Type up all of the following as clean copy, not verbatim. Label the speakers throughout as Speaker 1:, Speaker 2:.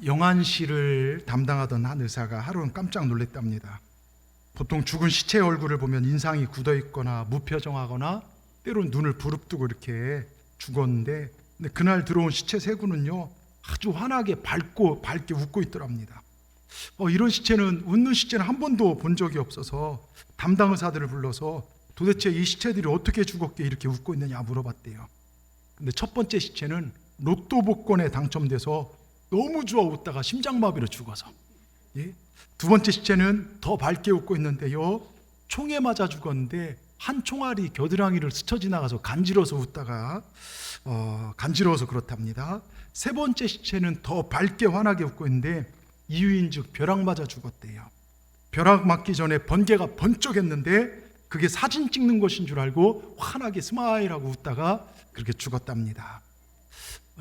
Speaker 1: 영안실을 담당하던 한 의사가 하루는 깜짝 놀랐답니다. 보통 죽은 시체의 얼굴을 보면 인상이 굳어있거나 무표정하거나 때로는 눈을 부릅뜨고 이렇게 죽었는데, 근데 그날 들어온 시체 세 구는요 아주 환하게 밝게 웃고 있더랍니다. 이런 시체는, 웃는 시체는 한 번도 본 적이 없어서 담당 의사들을 불러서 도대체 이 시체들이 어떻게 죽었기에 이렇게 웃고 있느냐 물어봤대요. 근데 첫 번째 시체는 로또 복권에 당첨돼서 너무 좋아 웃다가 심장마비로 죽어서, 예? 두 번째 시체는 더 밝게 웃고 있는데요, 총에 맞아 죽었는데 한 총알이 겨드랑이를 스쳐 지나가서 간지러워서 웃다가 간지러워서 그렇답니다. 세 번째 시체는 더 밝게 환하게 웃고 있는데 이유인즉 벼락 맞아 죽었대요. 벼락 맞기 전에 번개가 번쩍했는데 그게 사진 찍는 것인 줄 알고 환하게 스마일하고 웃다가 그렇게 죽었답니다.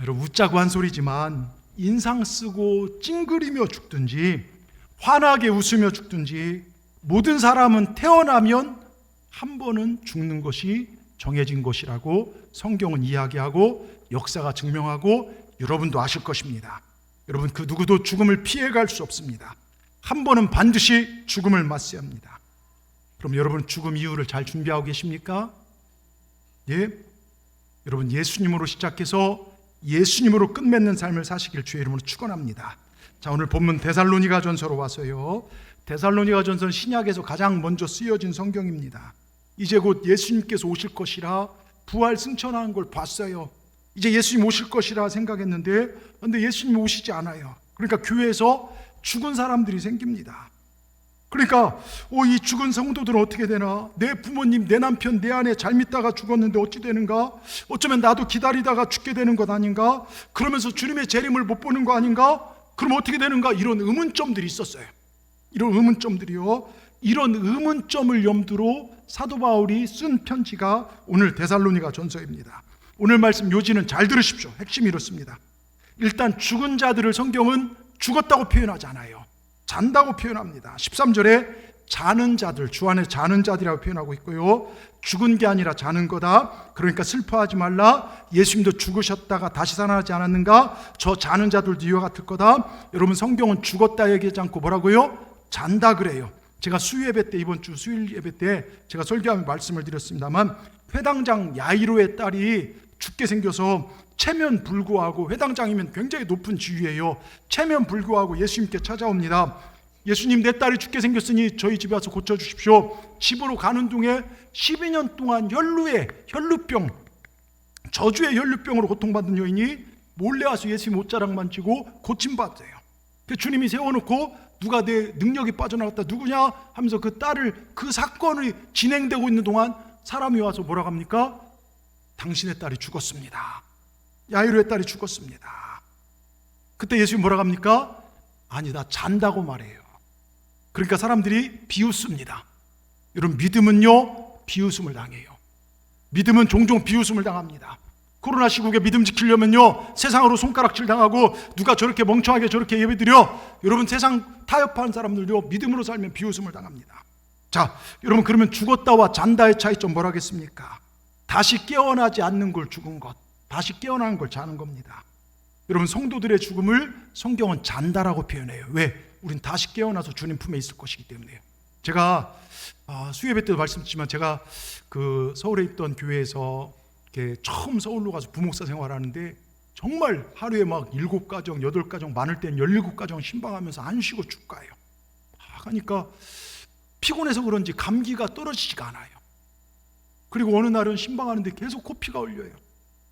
Speaker 1: 여러분, 웃자고 한 소리지만 인상 쓰고 찡그리며 죽든지 환하게 웃으며 죽든지 모든 사람은 태어나면 한 번은 죽는 것이 정해진 것이라고 성경은 이야기하고 역사가 증명하고 여러분도 아실 것입니다. 여러분, 그 누구도 죽음을 피해갈 수 없습니다. 한 번은 반드시 죽음을 맞서야 합니다. 그럼 여러분, 죽음 이후를 잘 준비하고 계십니까? 예? 여러분, 예수님으로 시작해서 예수님으로 끝맺는 삶을 사시길 주의 이름으로 축원합니다. 자, 오늘 본문 데살로니가전서로 와서요, 데살로니가전서는 신약에서 가장 먼저 쓰여진 성경입니다. 이제 곧 예수님께서 오실 것이라 부활 승천하는 걸 봤어요. 이제 예수님 오실 것이라 생각했는데 근데 예수님 오시지 않아요. 그러니까 교회에서 죽은 사람들이 생깁니다. 그러니까 이 죽은 성도들은 어떻게 되나? 내 부모님, 내 남편, 내 아내 잘 믿다가 죽었는데 어찌 되는가? 어쩌면 나도 기다리다가 죽게 되는 것 아닌가? 그러면서 주님의 재림을 못 보는 거 아닌가? 그럼 어떻게 되는가? 이런 의문점들이 있었어요. 이런 의문점들이요. 이런 의문점을 염두로 사도 바울이 쓴 편지가 오늘 데살로니가 전서입니다. 오늘 말씀 요지는 잘 들으십시오. 핵심이 이렇습니다. 일단 죽은 자들을 성경은 죽었다고 표현하지 않아요. 잔다고 표현합니다. 13절에 자는 자들, 주 안에 자는 자들이라고 표현하고 있고요, 죽은 게 아니라 자는 거다. 그러니까 슬퍼하지 말라. 예수님도 죽으셨다가 다시 살아나지 않았는가? 저 자는 자들도 이와 같을 거다. 여러분, 성경은 죽었다 얘기하지 않고 뭐라고요? 잔다 그래요. 제가 수요예배 때, 이번 주 수요일 예배 때 제가 설교하며 말씀을 드렸습니다만, 회당장 야이로의 딸이 죽게 생겨서 체면 불구하고, 회당장이면 굉장히 높은 지위예요. 체면 불구하고 예수님께 찾아옵니다. 예수님, 내 딸이 죽게 생겼으니 저희 집에 와서 고쳐주십시오. 집으로 가는 중에 12년 동안 혈루병, 저주의 혈루병으로 고통받는 여인이 몰래 와서 예수님 옷자락 만지고 고침받아요. 주님이 세워놓고 누가 내 능력이 빠져나갔다 누구냐 하면서 그 딸을, 그 사건이 진행되고 있는 동안 사람이 와서 뭐라고 합니까? 당신의 딸이 죽었습니다. 야이로의 딸이 죽었습니다. 그때 예수님이 뭐라고 합니까? 아니다, 잔다고 말해요. 그러니까 사람들이 비웃습니다. 여러분, 믿음은요 비웃음을 당해요. 믿음은 종종 비웃음을 당합니다. 코로나 시국에 믿음 지키려면요 세상으로 손가락질 당하고, 누가 저렇게 멍청하게 저렇게 예배드려, 여러분 세상 타협하는 사람들도 믿음으로 살면 비웃음을 당합니다. 자, 여러분, 그러면 죽었다와 잔다의 차이점 뭐라겠습니까? 다시 깨어나지 않는 걸 죽은 것, 다시 깨어나는 걸 자는 겁니다. 여러분, 성도들의 죽음을 성경은 잔다라고 표현해요. 왜? 우린 다시 깨어나서 주님 품에 있을 것이기 때문에요. 제가 수요예배 때도 말씀드렸지만, 제가 그 서울에 있던 교회에서 이렇게 처음 서울로 가서 부목사 생활하는데 정말 하루에 막 7가정, 8가정, 많을 땐 17가정 신방하면서 안 쉬고 쭉 가요. 하니까 피곤해서 그런지 감기가 떨어지지가 않아요. 그리고 어느 날은 신방하는데 계속 코피가 흘려요.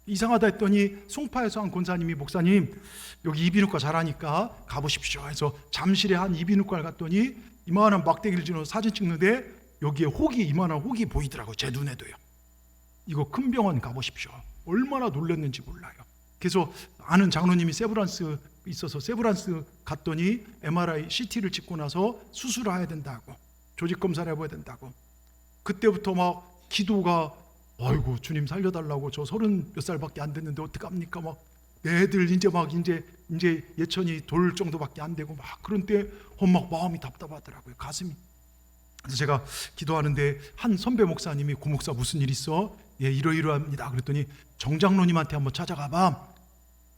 Speaker 1: 이상하다 했더니 송파에서 한 권사님이, 목사님 여기 이비인후과 잘하니까 가보십시오 해서 잠실에 한 이비인후과를 갔더니 이만한 막대기를 지나서 사진 찍는데 여기에 이만한 혹이 보이더라고요. 제 눈에도요. 이거 큰 병원 가보십시오. 얼마나 놀랐는지 몰라요. 그래서 아는 장로님이 세브란스 있어서 세브란스 갔더니 MRI, CT를 찍고 나서 수술을 해야 된다고, 조직 검사를 해봐야 된다고. 그때부터 막 기도가, 아이고 주님 살려달라고, 저 30몇 살밖에 안 됐는데 어떡합니까? 막 내 애들 이제 예천이 돌 정도밖에 안 되고 막 그런 때 막 마음이 답답하더라고요. 가슴이. 그래서 제가 기도하는데 한 선배 목사님이, 고 목사 무슨 일 있어? 예, 이러이러합니다. 그랬더니 정장로님한테 한번 찾아가봐.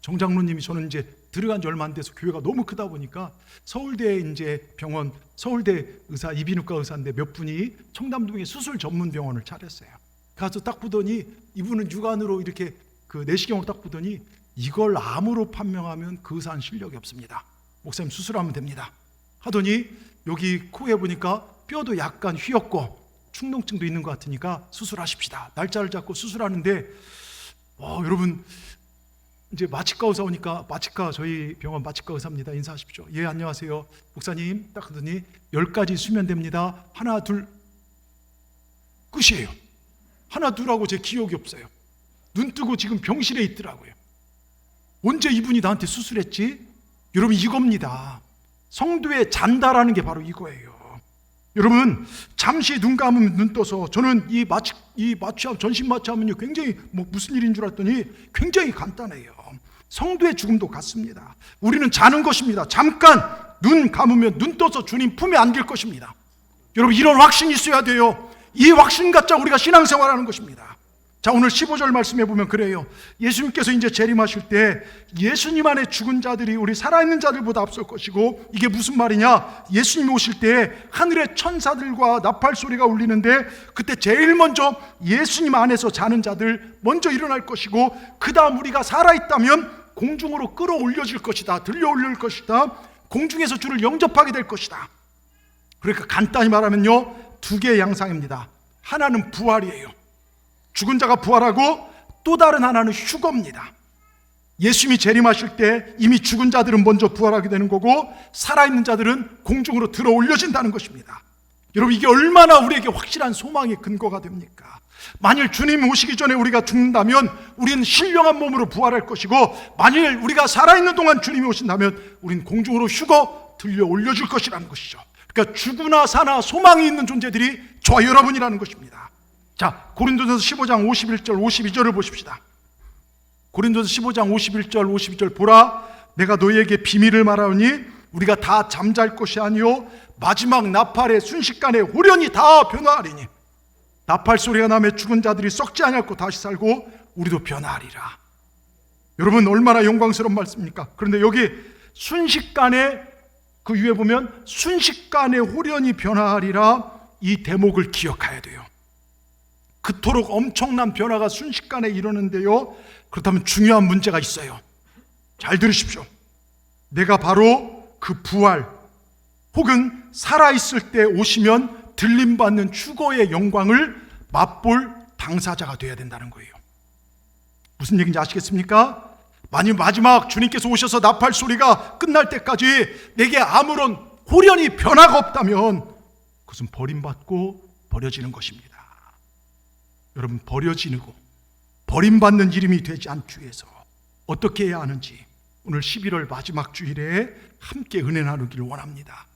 Speaker 1: 정장로님이, 저는 이제 들어간 지 얼마 안 돼서 교회가 너무 크다 보니까 서울대 이제 병원, 서울대 의사, 이비인후과 의사인데 몇 분이 청담동에 수술 전문 병원을 차렸어요. 가서 딱 보더니 이분은 육안으로 이렇게 그 내시경을 딱 보더니 이걸 암으로 판명하면 그 의사는 실력이 없습니다. 목사님 수술하면 됩니다. 하더니 여기 코에 보니까 뼈도 약간 휘었고 충농증도 있는 것 같으니까 수술하십시다. 날짜를 잡고 수술하는데 여러분 이제 마취과 의사 오니까 저희 병원 마취과 의사입니다. 인사하십시오. 예, 안녕하세요. 목사님 딱 하더니 10가지 수면 됩니다. 하나 둘 끝이에요. 하나 둘하고 제 기억이 없어요. 눈 뜨고 지금 병실에 있더라고요. 언제 이분이 나한테 수술했지? 여러분 이겁니다. 성도의 잔다라는 게 바로 이거예요. 여러분 잠시 눈 감으면 눈 떠서 저는 이 마취하면 전신 마취하면요 굉장히 무슨 일인 줄 알았더니 굉장히 간단해요. 성도의 죽음도 같습니다. 우리는 자는 것입니다. 잠깐 눈 감으면 눈 떠서 주님 품에 안길 것입니다. 여러분 이런 확신이 있어야 돼요. 이 확신 갖자 우리가 신앙생활하는 것입니다. 자, 오늘 15절 말씀해 보면 그래요. 예수님께서 이제 재림하실 때 예수님 안에 죽은 자들이 우리 살아있는 자들보다 앞설 것이고, 이게 무슨 말이냐? 예수님이 오실 때 하늘의 천사들과 나팔 소리가 울리는데 그때 제일 먼저 예수님 안에서 자는 자들 먼저 일어날 것이고, 그 다음 우리가 살아있다면 공중으로 끌어올려질 것이다. 들려올릴 것이다. 공중에서 주를 영접하게 될 것이다. 그러니까 간단히 말하면요, 두 개의 양상입니다. 하나는 부활이에요. 죽은 자가 부활하고, 또 다른 하나는 휴거입니다. 예수님이 재림하실 때 이미 죽은 자들은 먼저 부활하게 되는 거고, 살아있는 자들은 공중으로 들어 올려진다는 것입니다. 여러분 이게 얼마나 우리에게 확실한 소망의 근거가 됩니까? 만일 주님 오시기 전에 우리가 죽는다면 우리는 신령한 몸으로 부활할 것이고, 만일 우리가 살아있는 동안 주님이 오신다면 우리는 공중으로 휴거 들려 올려줄 것이라는 것이죠. 그러니까 죽으나 사나 소망이 있는 존재들이 저와 여러분이라는 것입니다. 자, 고린도전서 15장 51절 52절을 보십시다. 고린도전서 15장 51절 52절 보라, 내가 너희에게 비밀을 말하오니 우리가 다 잠잘 것이 아니요 마지막 나팔의 순식간에 홀연히 다 변화하리니, 나팔 소리가 나면 죽은 자들이 썩지 아니하고 다시 살고 우리도 변화하리라. 여러분 얼마나 영광스러운 말씀입니까? 그런데 여기 순식간에, 그 위에 보면 순식간에 홀연히 변화하리라, 이 대목을 기억해야 돼요. 그토록 엄청난 변화가 순식간에 이루는데요, 그렇다면 중요한 문제가 있어요. 잘 들으십시오. 내가 바로 그 부활 혹은 살아있을 때 오시면 들림받는 휴거의 영광을 맛볼 당사자가 되어야 된다는 거예요. 무슨 얘기인지 아시겠습니까? 만일 마지막 주님께서 오셔서 나팔 소리가 끝날 때까지 내게 아무런 홀연히 변화가 없다면 그것은 버림받고 버려지는 것입니다. 여러분 버림받는 이름이 되지 않기 위해서 어떻게 해야 하는지 오늘 11월 마지막 주일에 함께 은혜 나누기를 원합니다.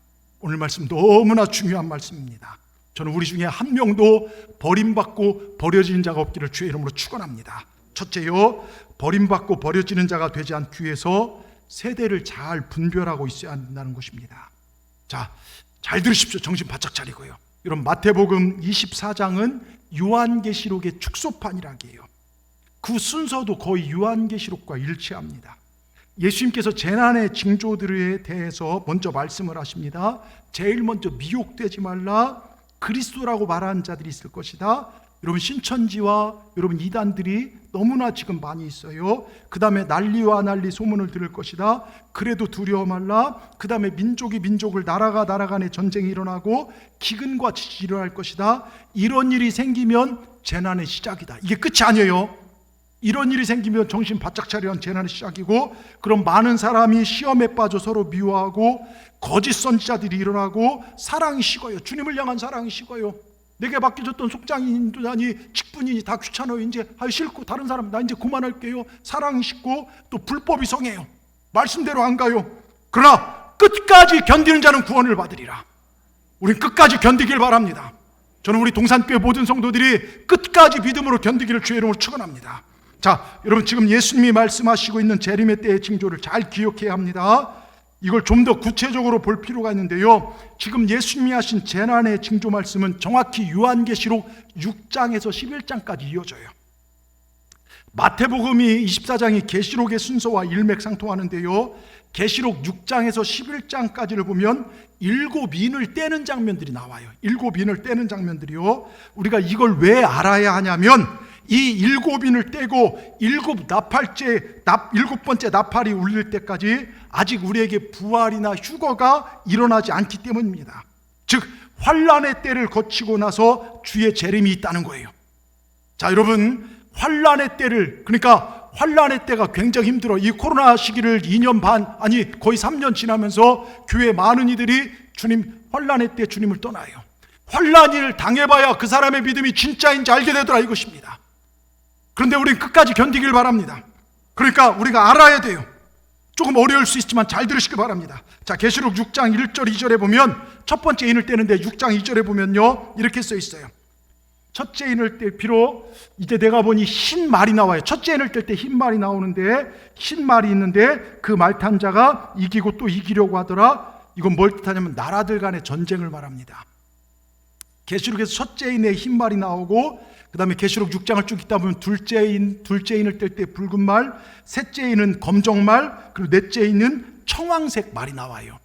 Speaker 1: 오늘 말씀 너무나 중요한 말씀입니다. 저는 우리 중에 한 명도 버림받고 버려지는 자가 없기를 주의 이름으로 축원합니다. 첫째요, 버림받고 버려지는 자가 되지 않기 위해서 세대를 잘 분별하고 있어야 한다는 것입니다. 자, 잘 들으십시오. 정신 바짝 차리고요. 여러분 마태복음 24장은 요한계시록의 축소판이라기에요. 그 순서도 거의 요한계시록과 일치합니다. 예수님께서 재난의 징조들에 대해서 먼저 말씀을 하십니다. 제일 먼저 미혹되지 말라, 그리스도라고 말하는 자들이 있을 것이다. 여러분 신천지와 여러분 이단들이 너무나 지금 많이 있어요. 그 다음에 난리와 난리 소문을 들을 것이다. 그래도 두려워 말라. 그 다음에 민족이 민족을, 나라가 나라 간에 전쟁이 일어나고 기근과 지진이 일어날 것이다. 이런 일이 생기면 재난의 시작이다. 이게 끝이 아니에요. 이런 일이 생기면 정신 바짝 차리는 재난의 시작이고, 그럼 많은 사람이 시험에 빠져 서로 미워하고 거짓 선지자들이 일어나고 사랑이 식어요. 주님을 향한 사랑이 식어요. 내게 맡겨졌던 속장이니 직분이니 다 귀찮아요. 이제 싫고 다른 사람 나 이제 그만할게요. 사랑이 식고 또 불법이 성해요. 말씀대로 안 가요. 그러나 끝까지 견디는 자는 구원을 받으리라. 우린 끝까지 견디길 바랍니다. 저는 우리 동산교회 모든 성도들이 끝까지 믿음으로 견디기를 주의 이름으로 축원합니다. 자, 여러분 지금 예수님이 말씀하시고 있는 재림의 때의 징조를 잘 기억해야 합니다. 이걸 좀 더 구체적으로 볼 필요가 있는데요, 지금 예수님이 하신 재난의 징조 말씀은 정확히 요한계시록 6장에서 11장까지 이어져요. 마태복음이 24장이 계시록의 순서와 일맥상통하는데요, 계시록 6장에서 11장까지를 보면 7인을 떼는 장면들이 나와요. 7인을 떼는 장면들이요, 우리가 이걸 왜 알아야 하냐면 이 7인을 떼고 7번째 나팔이 울릴 때까지 아직 우리에게 부활이나 휴거가 일어나지 않기 때문입니다. 즉 환란의 때를 거치고 나서 주의 재림이 있다는 거예요. 자, 여러분, 환란의 때를, 그러니까 환란의 때가 굉장히 힘들어. 이 코로나 시기를 2년 반, 아니 거의 3년 지나면서 교회 많은 이들이 주님, 환란의 때 주님을 떠나요. 환란을 당해봐야 그 사람의 믿음이 진짜인지 알게 되더라, 이것입니다. 그런데 우리는 끝까지 견디길 바랍니다. 그러니까 우리가 알아야 돼요. 조금 어려울 수 있지만 잘 들으시길 바랍니다. 자, 계시록 6장 1절 2절에 보면 첫 번째 인을 떼는데 6장 2절에 보면요, 이렇게 써 있어요. 첫째 인을 뗄 비로 이제 내가 보니 흰 말이 나와요. 첫째 인을 뗄 때 흰 말이 나오는데, 흰 말이 있는데 그 말 탄 자가 이기고 또 이기려고 하더라. 이건 뭘 뜻하냐면 나라들 간의 전쟁을 말합니다. 계시록에서 첫째 인에 흰 말이 나오고, 그 다음에 계시록 6장을 쭉 읽다 보면 둘째 인을 뗄 때 붉은 말, 셋째 인은 검정 말, 그리고 넷째 인은 청황색 말이 나와요.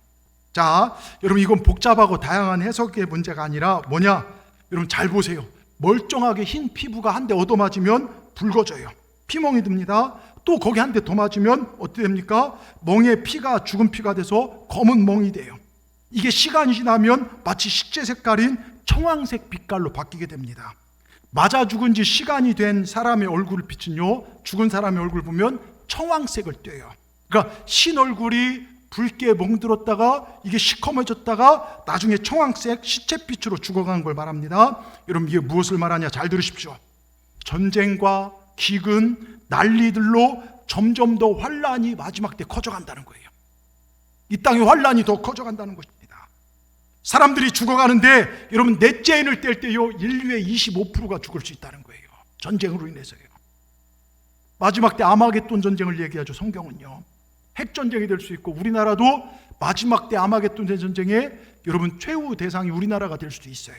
Speaker 1: 자, 여러분, 이건 복잡하고 다양한 해석의 문제가 아니라 뭐냐, 여러분 잘 보세요. 멀쩡하게 흰 피부가 한 대 얻어맞으면 붉어져요. 피멍이 듭니다. 또 거기 한 대 더 맞으면 어떻게 됩니까? 멍에 피가 죽은 피가 돼서 검은 멍이 돼요. 이게 시간이 지나면 마치 식재 색깔인 청황색 빛깔로 바뀌게 됩니다. 맞아 죽은 지 시간이 된 사람의 얼굴을 비춘요, 죽은 사람의 얼굴 보면 청황색을 떼요. 그러니까 흰 얼굴이 붉게 멍들었다가 이게 시커매졌다가 나중에 청황색 시체빛으로 죽어가는 걸 말합니다. 여러분, 이게 무엇을 말하냐, 잘 들으십시오. 전쟁과 기근, 난리들로 점점 더 환란이 마지막 때 커져간다는 거예요. 이 땅의 환란이 더 커져간다는 것입니다. 사람들이 죽어가는데 여러분, 넷째 인을 뗄 때요, 인류의 25%가 죽을 수 있다는 거예요. 전쟁으로 인해서요. 마지막 때 아마겟돈 전쟁을 얘기하죠, 성경은요. 핵전쟁이 될 수 있고, 우리나라도 마지막 때 아마겟돈 전쟁에 여러분 최후 대상이 우리나라가 될 수도 있어요.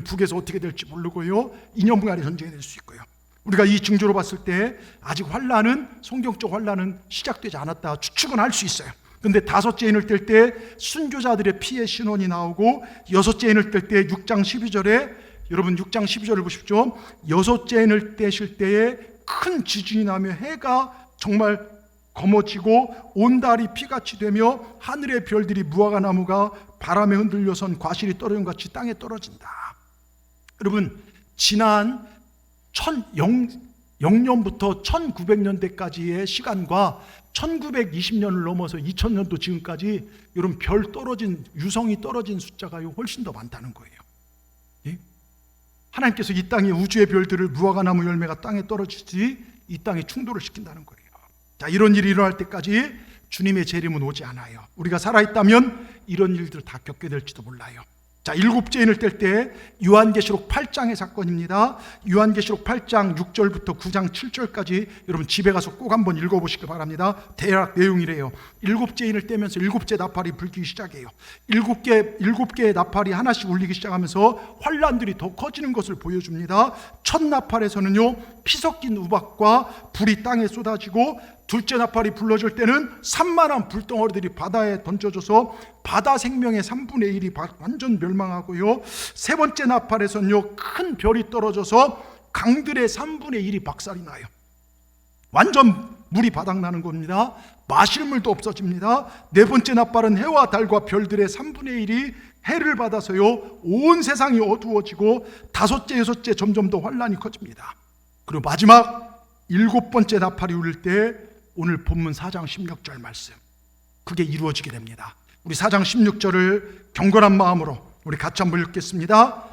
Speaker 1: 북에서 어떻게 될지 모르고요, 이념간의 전쟁이 될 수 있고요. 우리가 이 징조로 봤을 때 아직 환란은, 성경적 환란은 시작되지 않았다 추측은 할 수 있어요. 근데 다섯째 인을 뗄 때 순교자들의 피의 신원이 나오고, 여섯째 인을 뗄 때 6장 12절에 여러분 6장 12절을 보십시오. 여섯째 인을 떼실 때에 큰 지진이 나며 해가 정말 검어지고 온 달이 피같이 되며 하늘의 별들이 무화과 나무가 바람에 흔들려선 과실이 떨어진 같이 땅에 떨어진다. 여러분, 지난 0년부터 1900년대까지의 시간과 1920년을 넘어서 2000년도 지금까지 여러분 별 떨어진, 유성이 떨어진 숫자가 훨씬 더 많다는 거예요. 예? 하나님께서 이 땅의 우주의 별들을 무화과 나무 열매가 땅에 떨어지지 이 땅에 충돌을 시킨다는 거예요. 자, 이런 일이 일어날 때까지 주님의 재림은 오지 않아요. 우리가 살아있다면 이런 일들을 다 겪게 될지도 몰라요. 자, 일곱째 인을 뗄 때 요한계시록 8장의 사건입니다. 요한계시록 8장 6절부터 9장 7절까지 여러분 집에 가서 꼭 한번 읽어보시기 바랍니다. 대략 내용이래요. 일곱째 인을 떼면서 일곱째 나팔이 불기 시작해요. 일곱 개의 나팔이 하나씩 울리기 시작하면서 환란들이 더 커지는 것을 보여줍니다. 첫 나팔에서는요, 피 섞인 우박과 불이 땅에 쏟아지고, 둘째 나팔이 불러질 때는 산만한 불덩어리들이 바다에 던져져서 바다 생명의 3분의 1이 완전 멸망하고요, 세 번째 나팔에서는요, 큰 별이 떨어져서 강들의 3분의 1이 박살이 나요. 완전 물이 바닥나는 겁니다. 마실 물도 없어집니다. 네 번째 나팔은 해와 달과 별들의 3분의 1이 해를 받아서요, 온 세상이 어두워지고, 다섯째, 여섯째 점점 더 환란이 커집니다. 그리고 마지막 일곱 번째 나팔이 울릴 때 오늘 본문 4장 16절 말씀, 그게 이루어지게 됩니다. 우리 4장 16절을 경건한 마음으로 우리 같이 한번 읽겠습니다.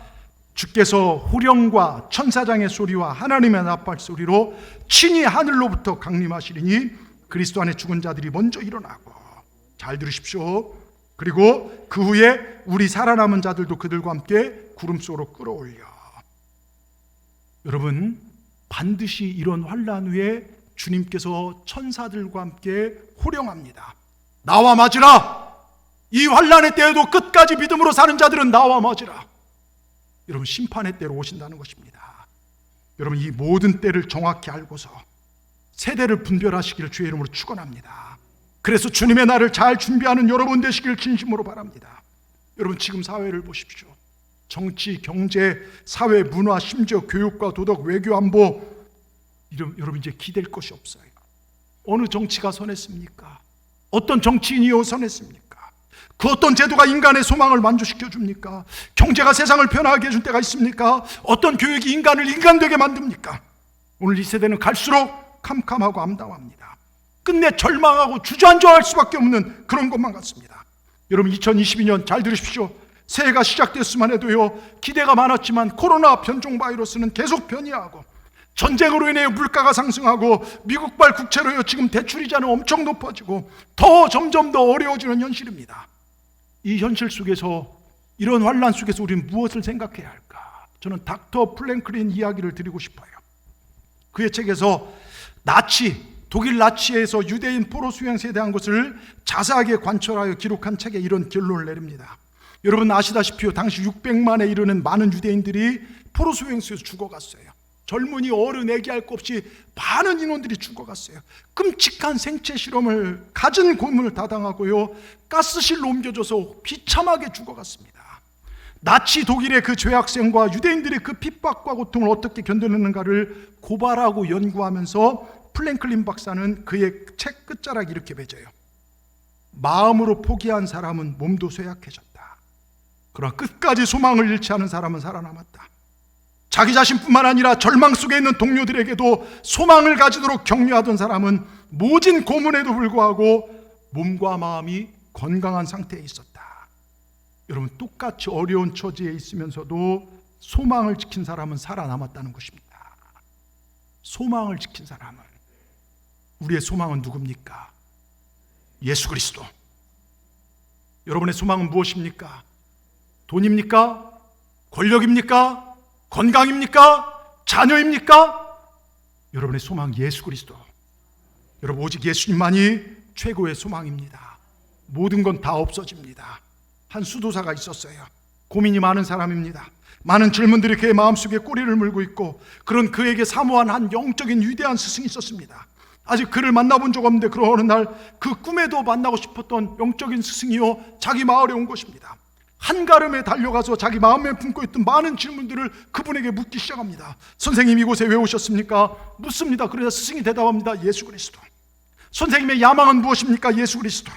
Speaker 1: 주께서 호령과 천사장의 소리와 하나님의 나팔 소리로 친히 하늘로부터 강림하시리니 그리스도 안에 죽은 자들이 먼저 일어나고, 잘 들으십시오. 그리고 그 후에 우리 살아남은 자들도 그들과 함께 구름 속으로 끌어올려. 여러분, 반드시 이런 환란 후에 주님께서 천사들과 함께 호령합니다. 나와 맞으라. 이 환란의 때에도 끝까지 믿음으로 사는 자들은 나와 맞으라. 여러분, 심판의 때로 오신다는 것입니다. 여러분, 이 모든 때를 정확히 알고서 세대를 분별하시기를 주의 이름으로 축원합니다. 그래서 주님의 날을 잘 준비하는 여러분 되시길 진심으로 바랍니다. 여러분, 지금 사회를 보십시오. 정치, 경제, 사회, 문화, 심지어 교육과 도덕, 외교, 안보, 여러분 이제 기댈 것이 없어요. 어느 정치가 선했습니까? 어떤 정치인이요 선했습니까? 그 어떤 제도가 인간의 소망을 만족시켜 줍니까? 경제가 세상을 변화하게 해줄 때가 있습니까? 어떤 교육이 인간을 인간되게 만듭니까? 오늘 이 세대는 갈수록 캄캄하고 암담합니다. 끝내 절망하고 주저앉아할 수밖에 없는 그런 것만 같습니다. 여러분, 2022년 잘 들으십시오. 새해가 시작됐으면 해도요, 기대가 많았지만 코로나 변종 바이러스는 계속 변이하고 전쟁으로 인해 물가가 상승하고 미국발 국채로요 지금 대출이자는 엄청 높아지고 점점 더 어려워지는 현실입니다. 이 현실 속에서, 이런 환난 속에서 우리는 무엇을 생각해야 할까? 저는 닥터 플랭클린 이야기를 드리고 싶어요. 그의 책에서 독일 나치에서 유대인 포로 수용소에 대한 것을 자세하게 관찰하여 기록한 책에 이런 결론을 내립니다. 여러분 아시다시피 당시 600만에 이르는 많은 유대인들이 포로 수용소에서 죽어갔어요. 젊은이, 어른, 애기 할 것 없이 많은 인원들이 죽어갔어요. 끔찍한 생체 실험을, 갖은 고문을 다 당하고요, 가스실로 옮겨져서 비참하게 죽어갔습니다. 나치 독일의 그 죄학생과 유대인들의 그 핍박과 고통을 어떻게 견뎌내는가를 고발하고 연구하면서 플랭클린 박사는 그의 책 끝자락에 이렇게 맺어요. 마음으로 포기한 사람은 몸도 쇠약해졌다. 그러나 끝까지 소망을 잃지 않은 사람은 살아남았다. 자기 자신뿐만 아니라 절망 속에 있는 동료들에게도 소망을 가지도록 격려하던 사람은 모진 고문에도 불구하고 몸과 마음이 건강한 상태에 있었다. 여러분, 똑같이 어려운 처지에 있으면서도 소망을 지킨 사람은 살아남았다는 것입니다. 소망을 지킨 사람은, 우리의 소망은 누굽니까? 예수 그리스도. 여러분의 소망은 무엇입니까? 돈입니까? 권력입니까? 건강입니까? 자녀입니까? 여러분의 소망 예수 그리스도. 여러분, 오직 예수님만이 최고의 소망입니다. 모든 건 다 없어집니다. 한 수도사가 있었어요. 고민이 많은 사람입니다. 많은 질문들이 그의 마음속에 꼬리를 물고 있고, 그런 그에게 사모한 한 영적인 위대한 스승이 있었습니다. 아직 그를 만나본 적 없는데 그런 어느 날 그 꿈에도 만나고 싶었던 영적인 스승이요 자기 마을에 온 것입니다. 한가름에 달려가서 자기 마음에 품고 있던 많은 질문들을 그분에게 묻기 시작합니다. 선생님, 이곳에 왜 오셨습니까? 묻습니다. 그러자 스승이 대답합니다. 예수 그리스도. 선생님의 야망은 무엇입니까? 예수 그리스도.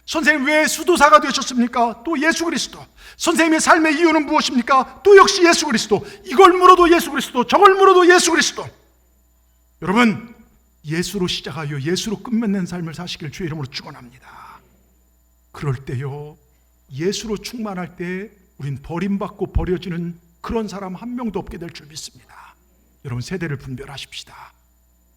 Speaker 1: 선생님, 왜 수도사가 되셨습니까? 또 예수 그리스도. 선생님의 삶의 이유는 무엇입니까? 또 역시 예수 그리스도. 이걸 물어도 예수 그리스도, 저걸 물어도 예수 그리스도. 여러분, 예수로 시작하여 예수로 끝맺는 삶을 사시길 주의 이름으로 축원합니다. 그럴 때요, 예수로 충만할 때 우린 버림받고 버려지는 그런 사람 한 명도 없게 될 줄 믿습니다. 여러분, 세대를 분별하십시다.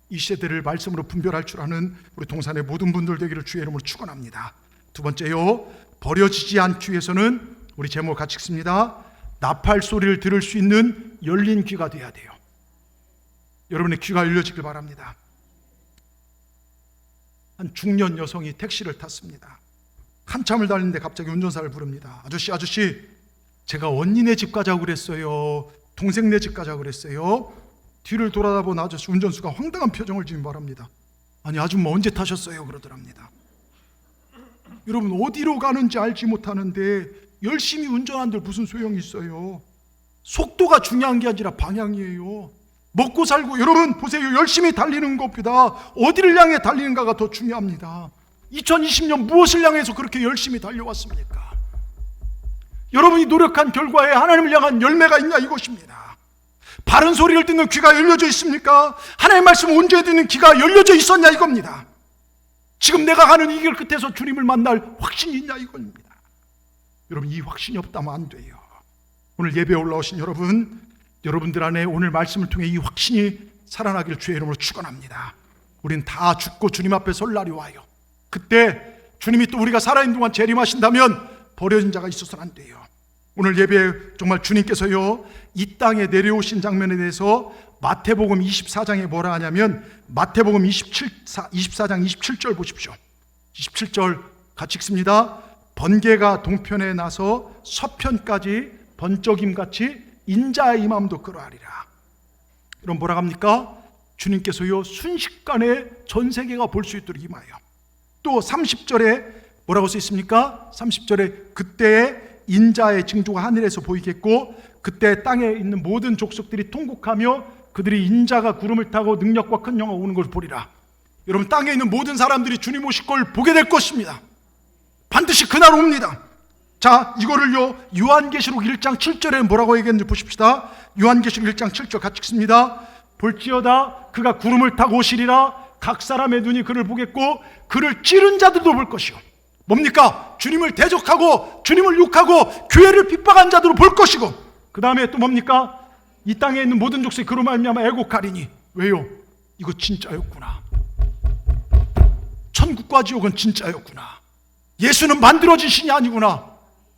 Speaker 1: 이 세대를 말씀으로 분별할 줄 아는 우리 동산의 모든 분들 되기를 주의 이름으로 축원합니다. 두 번째요, 버려지지 않기 위해서는 우리 제목 같이 읽습니다. 나팔 소리를 들을 수 있는 열린 귀가 돼야 돼요. 여러분의 귀가 열려지길 바랍니다. 한 중년 여성이 택시를 탔습니다. 한참을 달리는데 갑자기 운전사를 부릅니다. 아저씨, 제가 언니네 집 가자고 그랬어요. 동생네 집 가자고 그랬어요. 뒤를 돌아다본 아저씨 운전수가 황당한 표정을 지으며 말합니다. 아니, 아줌마 언제 타셨어요? 그러더랍니다. 여러분, 어디로 가는지 알지 못하는데 열심히 운전한들 무슨 소용이 있어요? 속도가 중요한 게 아니라 방향이에요. 먹고 살고, 여러분 보세요, 열심히 달리는 것보다 어디를 향해 달리는가가 더 중요합니다. 2020년 무엇을 향해서 그렇게 열심히 달려왔습니까? 여러분이 노력한 결과에 하나님을 향한 열매가 있냐, 이것입니다. 바른 소리를 듣는 귀가 열려져 있습니까? 하나님의 말씀 온전히 듣는 귀가 열려져 있었냐, 이겁니다. 지금 내가 가는 이 길 끝에서 주님을 만날 확신이 있냐, 이겁니다. 여러분, 이 확신이 없다면 안 돼요. 오늘 예배에 올라오신 여러분들 안에 오늘 말씀을 통해 이 확신이 살아나기를 주의 이름으로 축원합니다. 우린 다 죽고 주님 앞에 설 날이 와요. 그때 주님이 또 우리가 살아있는 동안 재림하신다면 버려진 자가 있어서는 안 돼요. 오늘 예배에 정말 주님께서요, 이 땅에 내려오신 장면에 대해서 마태복음 24장에 뭐라 하냐면, 마태복음 24장 27절 보십시오. 27절 같이 읽습니다. 번개가 동편에 나서 서편까지 번쩍임같이 인자의 임함도 그러하리라. 그럼 뭐라 합니까? 주님께서요 순식간에 전 세계가 볼 수 있도록 임하여, 또 30절에 뭐라고 써 있습니까? 30절에 그때의 인자의 징조가 하늘에서 보이겠고 그때 땅에 있는 모든 족속들이 통곡하며 그들이 인자가 구름을 타고 능력과 큰 영광 오는 것을 보리라. 여러분, 땅에 있는 모든 사람들이 주님 오실 걸 보게 될 것입니다. 반드시 그날 옵니다. 자, 이거를요 요한계시록 1장 7절에 뭐라고 얘기했는지 보십시다. 요한계시록 1장 7절 같이 읽습니다. 볼지어다 그가 구름을 타고 오시리라. 각 사람의 눈이 그를 보겠고 그를 찌른 자들도 볼 것이요. 뭡니까? 주님을 대적하고 주님을 욕하고 교회를 핍박한 자들을 볼 것이고, 그 다음에 또 뭡니까? 이 땅에 있는 모든 족속이 그로 말미암아 애곡하리니. 왜요? 이거 진짜였구나. 천국과 지옥은 진짜였구나. 예수는 만들어진 신이 아니구나.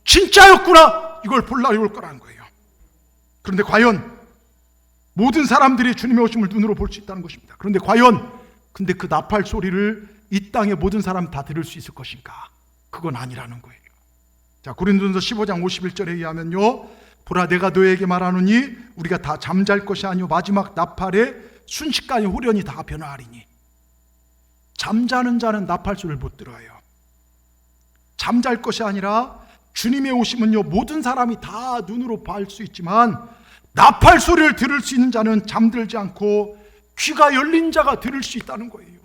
Speaker 1: 진짜였구나. 이걸 볼 날이 올 거라는 거예요. 그런데 과연 모든 사람들이 주님의 오심을 눈으로 볼 수 있다는 것입니다. 그런데 과연 근데 그 나팔 소리를 이 땅의 모든 사람 다 들을 수 있을 것인가? 그건 아니라는 거예요. 자, 고린도전서 15장 51절에 의하면요, 보라 내가 너에게 말하노니 우리가 다 잠잘 것이 아니요 마지막 나팔에 순식간에 후련히 다 변화하리니. 잠자는 자는 나팔 소리를 못 들어요. 잠잘 것이 아니라 주님의 오심은요 모든 사람이 다 눈으로 볼 수 있지만 나팔 소리를 들을 수 있는 자는 잠들지 않고 귀가 열린 자가 들을 수 있다는 거예요.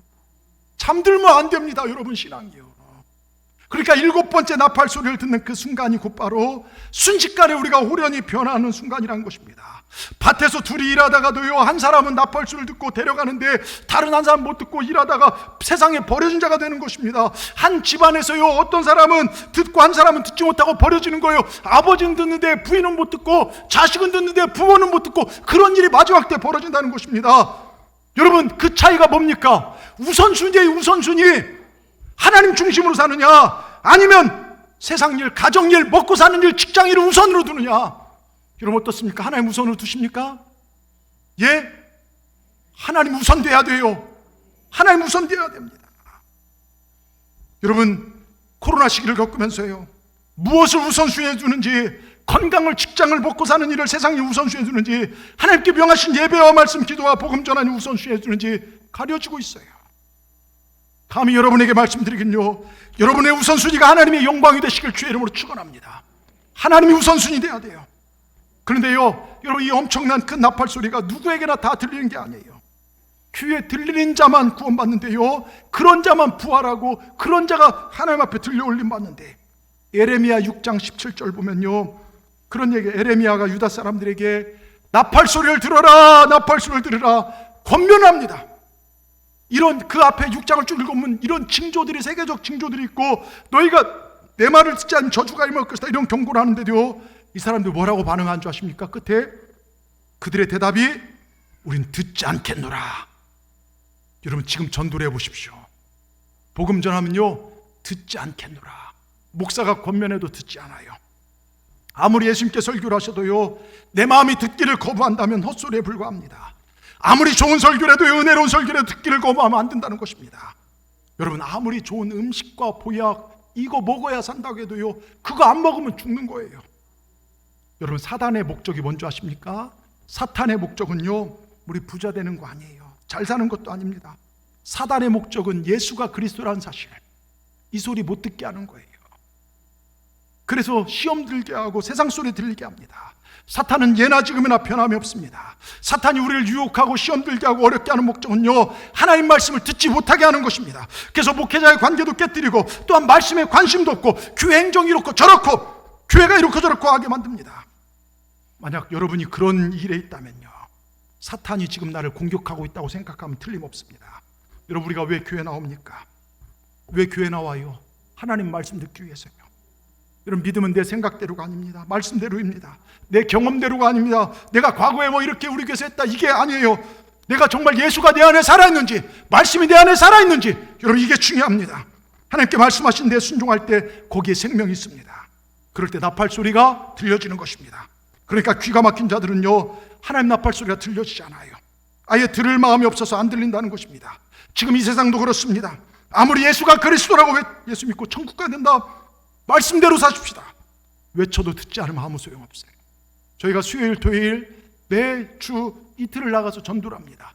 Speaker 1: 잠들면 안 됩니다, 여러분. 신앙이요. 그러니까 7번째 나팔 소리를 듣는 그 순간이 곧바로 순식간에 우리가 호련히 변화하는 순간이라는 것입니다. 밭에서 둘이 일하다가도요 한 사람은 나팔 소리를 듣고 데려가는데 다른 한 사람 못 듣고 일하다가 세상에 버려진 자가 되는 것입니다. 한 집안에서요 어떤 사람은 듣고 한 사람은 듣지 못하고 버려지는 거예요. 아버지는 듣는데 부인은 못 듣고, 자식은 듣는데 부모는 못 듣고, 그런 일이 마지막 때 벌어진다는 것입니다. 여러분, 그 차이가 뭡니까? 우선순위의 우선순위, 하나님 중심으로 사느냐, 아니면 세상 일, 가정 일, 먹고 사는 일, 직장 일을 우선으로 두느냐. 여러분 어떻습니까? 하나님 우선으로 두십니까? 예? 하나님 우선돼야 돼요. 하나님 우선돼야 됩니다. 여러분, 코로나 시기를 겪으면서요 무엇을 우선순위에 두는지, 건강을, 직장을, 먹고 사는 일을 세상에 우선순위에 두는지, 하나님께 명하신 예배와 말씀, 기도와 복음 전환이 우선순위에 두는지 가려지고 있어요. 감히 여러분에게 말씀드리긴요, 여러분의 우선순위가 하나님의 영광이 되시길 주의 이름으로 축원합니다. 하나님이 우선순위 돼야 돼요. 그런데요 여러분, 이 엄청난 큰 나팔 소리가 누구에게나 다 들리는 게 아니에요. 귀에 들리는 자만 구원받는데요, 그런 자만 부활하고 그런 자가 하나님 앞에 들려 올림 받는데, 에레미야 6장 17절 보면요 그런 얘기, 에레미야가 유다 사람들에게 나팔 소리를 들어라, 나팔 소리를 들으라 권면합니다. 이런, 그 앞에 6장을 쭉 읽으면 이런 징조들이, 세계적 징조들이 있고, 너희가 내 말을 듣지 않으면 저주가 임할 것이다, 이런 경고를 하는데도요 이 사람들 뭐라고 반응한 줄 아십니까? 끝에 그들의 대답이 우린 듣지 않겠노라. 여러분, 지금 전도를 해보십시오. 복음 전하면요 듣지 않겠노라. 목사가 권면해도 듣지 않아요. 아무리 예수님께 설교를 하셔도요 내 마음이 듣기를 거부한다면 헛소리에 불과합니다. 아무리 좋은 설교라도, 은혜로운 설교라도 듣기를 거부하면 안 된다는 것입니다. 여러분, 아무리 좋은 음식과 보약, 이거 먹어야 산다고 해도요 그거 안 먹으면 죽는 거예요. 여러분, 사단의 목적이 뭔지 아십니까? 사탄의 목적은요 우리 부자 되는 거 아니에요. 잘 사는 것도 아닙니다. 사단의 목적은 예수가 그리스도라는 사실, 이 소리 못 듣게 하는 거예요. 그래서 시험 들게 하고 세상 소리 들리게 합니다. 사탄은 예나 지금이나 변함이 없습니다. 사탄이 우리를 유혹하고 시험 들게 하고 어렵게 하는 목적은요 하나님 말씀을 듣지 못하게 하는 것입니다. 그래서 목회자의 관계도 깨뜨리고, 또한 말씀에 관심도 없고, 교회 행정이 이렇고 저렇고, 교회가 이렇고 저렇고 하게 만듭니다. 만약 여러분이 그런 일에 있다면요 사탄이 지금 나를 공격하고 있다고 생각하면 틀림없습니다. 여러분, 우리가 왜 교회 나옵니까? 왜 교회 나와요? 하나님 말씀 듣기 위해서요. 여러분, 믿음은 내 생각대로가 아닙니다. 말씀대로입니다. 내 경험대로가 아닙니다. 내가 과거에 뭐 이렇게 우리 교회에서 했다, 이게 아니에요. 내가 정말 예수가 내 안에 살아있는지, 말씀이 내 안에 살아있는지, 여러분 이게 중요합니다. 하나님께 말씀하신 데 순종할 때 거기에 생명이 있습니다. 그럴 때 나팔 소리가 들려지는 것입니다. 그러니까 귀가 막힌 자들은요 하나님 나팔 소리가 들려지지 않아요. 아예 들을 마음이 없어서 안 들린다는 것입니다. 지금 이 세상도 그렇습니다. 아무리 예수가 그리스도라고 예수 믿고 천국 가야 된다, 말씀대로 사십시다, 외쳐도 듣지 않으면 아무 소용없어요. 저희가 수요일, 토요일 매주 이틀을 나가서 전도를 합니다.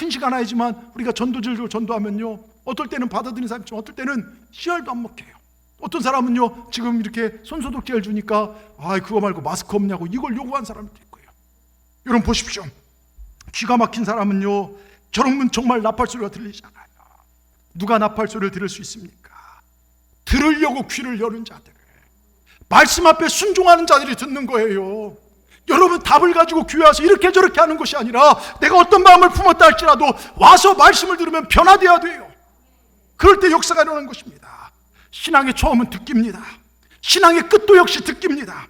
Speaker 1: 큰 시간 아니지만 우리가 전도질을 전도하면요, 어떨 때는 받아들이는 사람이 있지만 어떨 때는 씨알도 안 먹혀요. 어떤 사람은요, 지금 이렇게 손소독제를 주니까 그거 말고 마스크 없냐고 이걸 요구한 사람도 있고요. 여러분 보십시오. 귀가 막힌 사람은요, 저러면 정말 나팔소리가 들리잖아요. 누가 나팔소리를 들을 수 있습니까? 들으려고 귀를 여는 자들, 말씀 앞에 순종하는 자들이 듣는 거예요. 여러분 답을 가지고 교회 와서 이렇게 저렇게 하는 것이 아니라 내가 어떤 마음을 품었다 할지라도 와서 말씀을 들으면 변화되어야 돼요. 그럴 때 역사가 일어나는 것입니다. 신앙의 처음은 듣기입니다. 신앙의 끝도 역시 듣기입니다.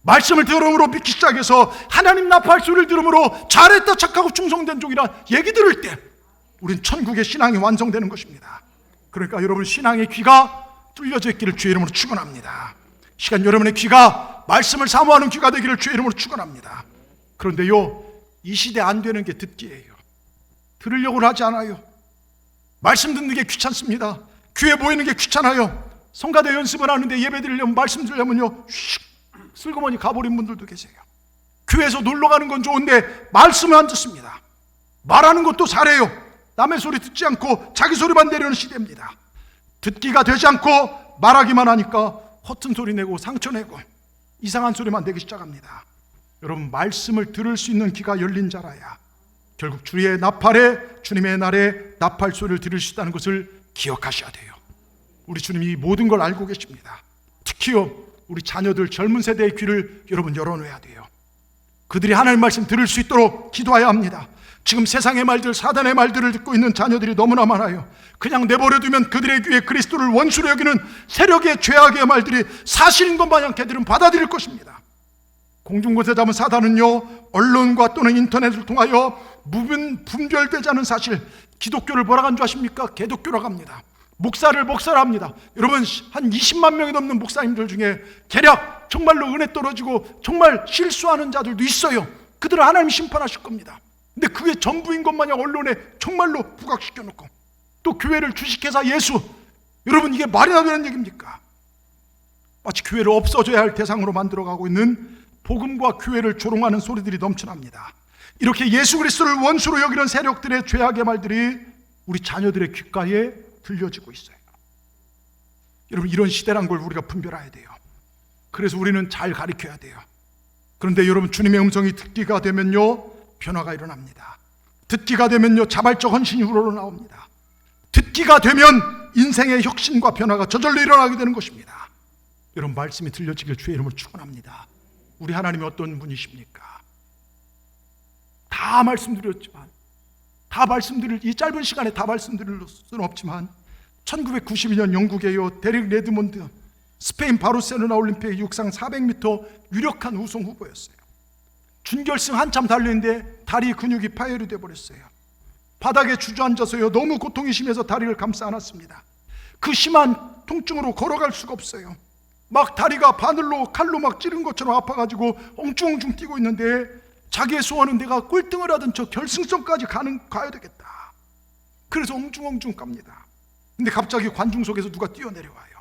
Speaker 1: 말씀을 들음으로 믿기 시작해서 하나님 나팔소리를 들음으로 잘했다 착하고 충성된 종이란 얘기 들을 때 우린 천국의 신앙이 완성되는 것입니다. 그러니까 여러분 신앙의 귀가 뚫려져 있기를 주의 이름으로 축원합니다. 시간 여러분의 귀가 말씀을 사모하는 귀가 되기를 주의 이름으로 축원합니다. 그런데요, 이 시대 안 되는 게 듣기예요. 들으려고는 하지 않아요. 말씀 듣는 게 귀찮습니다. 교회 모이는 게 귀찮아요. 성가대 연습을 하는데 예배 드리려면 말씀 들으려면요 슬그머니 가버린 분들도 계세요. 교회에서 놀러 가는 건 좋은데 말씀을 안 듣습니다. 말하는 것도 잘해요. 남의 소리 듣지 않고 자기 소리만 내려는 시대입니다. 듣기가 되지 않고 말하기만 하니까 허튼 소리 내고 상처 내고 이상한 소리만 내기 시작합니다. 여러분 말씀을 들을 수 있는 귀가 열린 자라야 결국 주의 나팔에 주님의 날에 나팔 소리를 들을 수 있다는 것을 기억하셔야 돼요. 우리 주님이 모든 걸 알고 계십니다. 특히요 우리 자녀들 젊은 세대의 귀를 여러분 열어놓아야 돼요. 그들이 하나님 말씀 들을 수 있도록 기도해야 합니다. 지금 세상의 말들, 사단의 말들을 듣고 있는 자녀들이 너무나 많아요. 그냥 내버려두면 그들의 귀에 그리스도를 원수로 여기는 세력의 죄악의 말들이 사실인 것 마냥 걔들은 받아들일 것입니다. 공중곳에 잡은 사단은요 언론과 또는 인터넷을 통하여 분별되지 않은 사실, 기독교를 뭐라고 한 줄 아십니까? 개독교라고 합니다. 목사를 목사라 합니다. 여러분 한 20만 명이 넘는 목사님들 중에 개략 정말로 은혜 떨어지고 정말 실수하는 자들도 있어요. 그들은 하나님 심판하실 겁니다. 근데 그게 전부인 것 마냥 언론에 정말로 부각시켜놓고 또 교회를 주식회사 예수, 여러분 이게 말이나 되는 얘기입니까? 마치 교회를 없어져야 할 대상으로 만들어가고 있는 복음과 교회를 조롱하는 소리들이 넘쳐납니다. 이렇게 예수 그리스도를 원수로 여기는 세력들의 죄악의 말들이 우리 자녀들의 귓가에 들려지고 있어요. 여러분 이런 시대란 걸 우리가 분별해야 돼요. 그래서 우리는 잘 가르쳐야 돼요. 그런데 여러분 주님의 음성이 듣기가 되면요 변화가 일어납니다. 듣기가 되면요 자발적 헌신이 우러러 나옵니다. 듣기가 되면 인생의 혁신과 변화가 저절로 일어나게 되는 것입니다. 여러분 말씀이 들려지길 주의 이름으로 축원합니다. 우리 하나님이 어떤 분이십니까? 다 말씀드렸지만 이 짧은 시간에 다 말씀드릴 수는 없지만 1992년 영국에요 데릭 레드몬드 스페인 바르셀로나 올림픽 육상 400m 유력한 우승 후보였어요. 준결승 한참 달렸는데 다리 근육이 파열이 돼버렸어요. 바닥에 주저앉아서요 너무 고통이 심해서 다리를 감싸 안았습니다. 그 심한 통증으로 걸어갈 수가 없어요. 막 다리가 바늘로 칼로 막 찌른 것처럼 아파가지고 엉뚱엉뚱 뛰고 있는데 자기의 소원은 내가 꼴등을 하든 저 결승선까지 가야 되겠다. 그래서 엉뚱엉뚱 갑니다. 근데 갑자기 관중 속에서 누가 뛰어내려와요.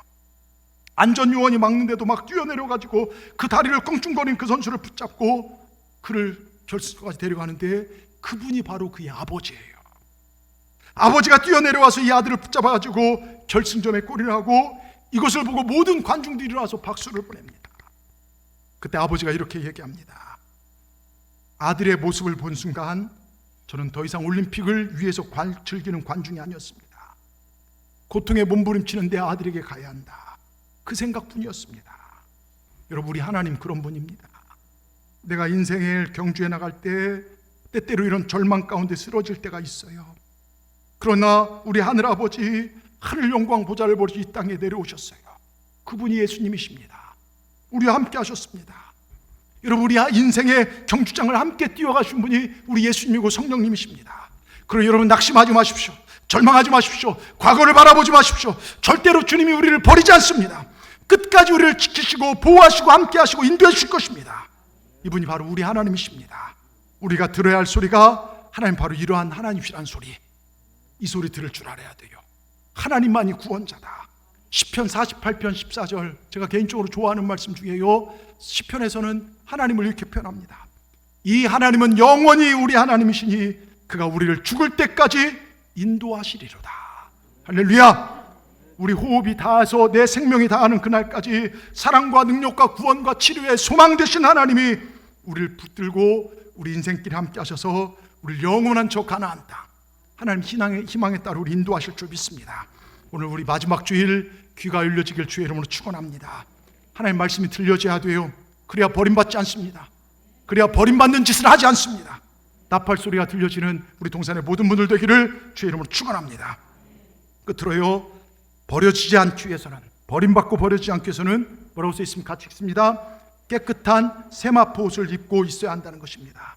Speaker 1: 안전요원이 막는데도 막 뛰어내려가지고 그 다리를 껑충거린 그 선수를 붙잡고 그를 결승까지 데려가는데 그분이 바로 그의 아버지예요. 아버지가 뛰어내려와서 이 아들을 붙잡아가지고 결승점에 골을 하고 이것을 보고 모든 관중들이 일어나서 박수를 보냅니다. 그때 아버지가 이렇게 얘기합니다. 아들의 모습을 본 순간 저는 더 이상 올림픽을 위해서 즐기는 관중이 아니었습니다. 고통에 몸부림치는 내 아들에게 가야 한다. 그 생각뿐이었습니다. 여러분 우리 하나님 그런 분입니다. 내가 인생을 경주해 나갈 때 때때로 이런 절망 가운데 쓰러질 때가 있어요. 그러나 우리 하늘아버지 하늘 영광 보좌를 버리시 이 땅에 내려오셨어요. 그분이 예수님이십니다. 우리와 함께 하셨습니다. 여러분 우리 인생의 경주장을 함께 뛰어가신 분이 우리 예수님이고 성령님이십니다. 그럼 여러분 낙심하지 마십시오. 절망하지 마십시오. 과거를 바라보지 마십시오. 절대로 주님이 우리를 버리지 않습니다. 끝까지 우리를 지키시고 보호하시고 함께 하시고 인도해 주실 것입니다. 이분이 바로 우리 하나님이십니다. 우리가 들어야 할 소리가 하나님 바로 이러한 하나님이시라는 소리, 이 소리 들을 줄 알아야 돼요. 하나님만이 구원자다. 시편 48편 14절 제가 개인적으로 좋아하는 말씀 중에요 시편에서는 하나님을 이렇게 표현합니다. 이 하나님은 영원히 우리 하나님이시니 그가 우리를 죽을 때까지 인도하시리로다. 할렐루야. 우리 호흡이 닿아서 내 생명이 닿는 그날까지 사랑과 능력과 구원과 치료의 소망 되신 하나님이 우리를 붙들고 우리 인생길에 함께 하셔서 우리를 영원한 저 가나안 땅, 하나님 희망에 따라 우리 인도하실 줄 믿습니다. 오늘 우리 마지막 주일 귀가 열려지길 주의 이름으로 축원합니다. 하나님 말씀이 들려져야 돼요. 그래야 버림받지 않습니다. 그래야 버림받는 짓을 하지 않습니다. 나팔 소리가 들려지는 우리 동산의 모든 분들 되기를 주의 이름으로 축원합니다. 끝으로요, 버려지지 않기 위해서는, 버림받고 버려지지 않기 위해서는 뭐라고 써 있습니까? 같이 읽습니다. 깨끗한 세마포 옷을 입고 있어야 한다는 것입니다.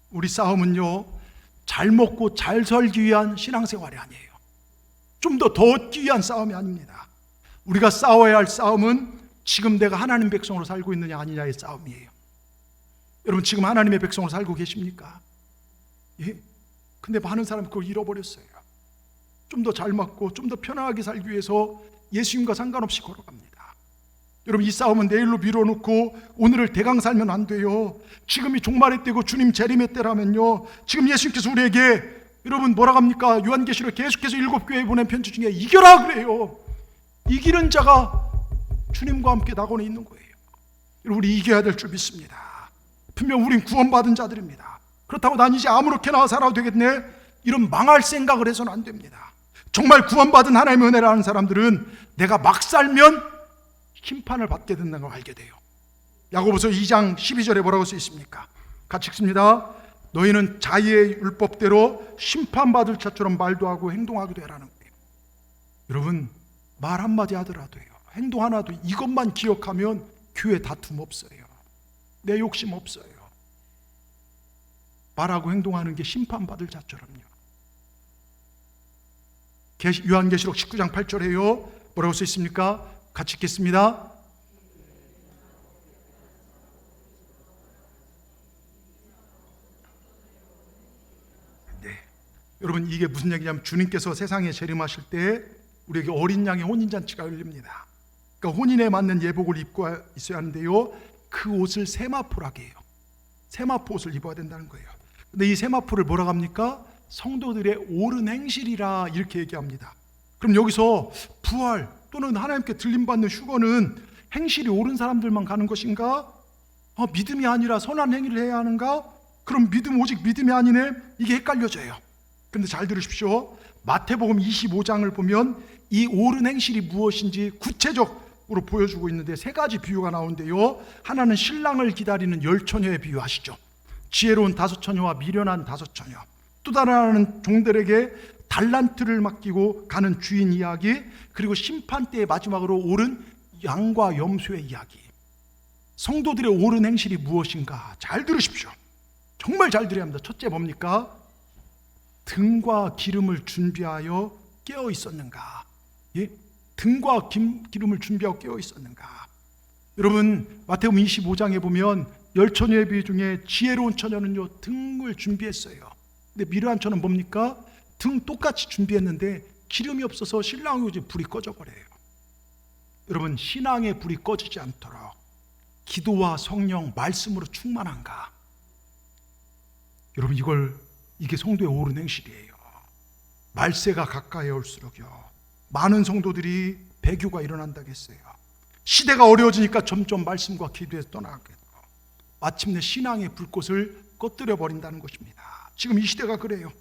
Speaker 1: 우리 싸움은요, 잘 먹고 잘 살기 위한 신앙생활이 아니에요. 좀 더 얻기 위한 싸움이 아닙니다. 우리가 싸워야 할 싸움은 지금 내가 하나님 백성으로 살고 있느냐 아니냐의 싸움이에요. 여러분, 지금 하나님의 백성으로 살고 계십니까? 예? 근데 많은 사람이 그걸 잃어버렸어요. 좀 더 잘 맞고 좀 더 편안하게 살기 위해서 예수님과 상관없이 걸어갑니다. 여러분, 이 싸움은 내일로 미뤄놓고 오늘을 대강 살면 안 돼요. 지금이 종말의 때고 주님 재림의 때라면요, 지금 예수님께서 우리에게, 여러분 뭐라고 합니까? 요한계시록 계속해서 7교회에 보낸 편지 중에 이겨라 그래요. 이기는 자가 주님과 함께 낙원에 있는 거예요. 여러분, 우리 이겨야 될 줄 믿습니다. 분명 우린 구원받은 자들입니다. 그렇다고 난 이제 아무렇게나 살아도 되겠네, 이런 망할 생각을 해서는 안 됩니다. 정말 구원받은 하나님의 은혜를 아는 사람들은 내가 막 살면 심판을 받게 된다는 걸 알게 돼요. 야고보서 2장 12절에 뭐라고 써 있습니까? 같이 읽습니다. 너희는 자의의 율법대로 심판받을 자처럼 말도 하고 행동하기도 해라는 거예요. 여러분, 말 한마디 하더라도요, 행동 하나도 이것만 기억하면 교회 다툼 없어요. 내 욕심 없어요. 말하고 행동하는 게 심판받을 자처럼요. 요한계시록 19장 8절에요, 뭐라고 써 있습니까? 같이 읽겠습니다. 네, 여러분, 이게 무슨 얘기냐면 주님께서 세상에 재림하실 때 우리에게 어린 양의 혼인잔치가 열립니다. 그러니까 혼인에 맞는 예복을 입고 있어야 하는데요, 그 옷을 세마포라고 해요. 세마포 옷을 입어야 된다는 거예요. 근데 이 세마포를 뭐라고 합니까? 성도들의 옳은 행실이라 이렇게 얘기합니다. 그럼 여기서 부활 또는 하나님께 들림받는 휴거는 행실이 옳은 사람들만 가는 것인가? 믿음이 아니라 선한 행위를 해야 하는가? 그럼 오직 믿음이 아니네? 이게 헷갈려져요. 근데 잘 들으십시오. 마태복음 25장을 보면 이 옳은 행실이 무엇인지 구체적으로 보여주고 있는데 세 가지 비유가 나오는데요, 하나는 신랑을 기다리는 10처녀의 비유 아시죠? 지혜로운 5처녀와 미련한 5처녀. 또 다른 하나는 종들에게 달란트를 맡기고 가는 주인 이야기, 그리고 심판대의 마지막으로 옳은 양과 염소의 이야기. 성도들의 옳은 행실이 무엇인가? 잘 들으십시오. 정말 잘 들어야 합니다. 첫째 뭡니까? 등과 기름을 준비하여 깨어 있었는가? 예? 등과 기름을 준비하고 깨어 있었는가? 여러분, 마태복음 25장에 보면 10처녀의 비유 중에 지혜로운 처녀는요, 등을 준비했어요. 근데 미련한 처녀는 뭡니까? 등 똑같이 준비했는데 기름이 없어서 신랑이 오지 불이 꺼져버려요. 여러분, 신앙의 불이 꺼지지 않도록 기도와 성령, 말씀으로 충만한가? 여러분, 이게 성도의 옳은 행실이에요. 말세가 가까이 올수록요, 많은 성도들이 배교가 일어난다고 했어요. 시대가 어려워지니까 점점 말씀과 기도에서 떠나게 되고 마침내 신앙의 불꽃을 꺼뜨려 버린다는 것입니다. 지금 이 시대가 그래요.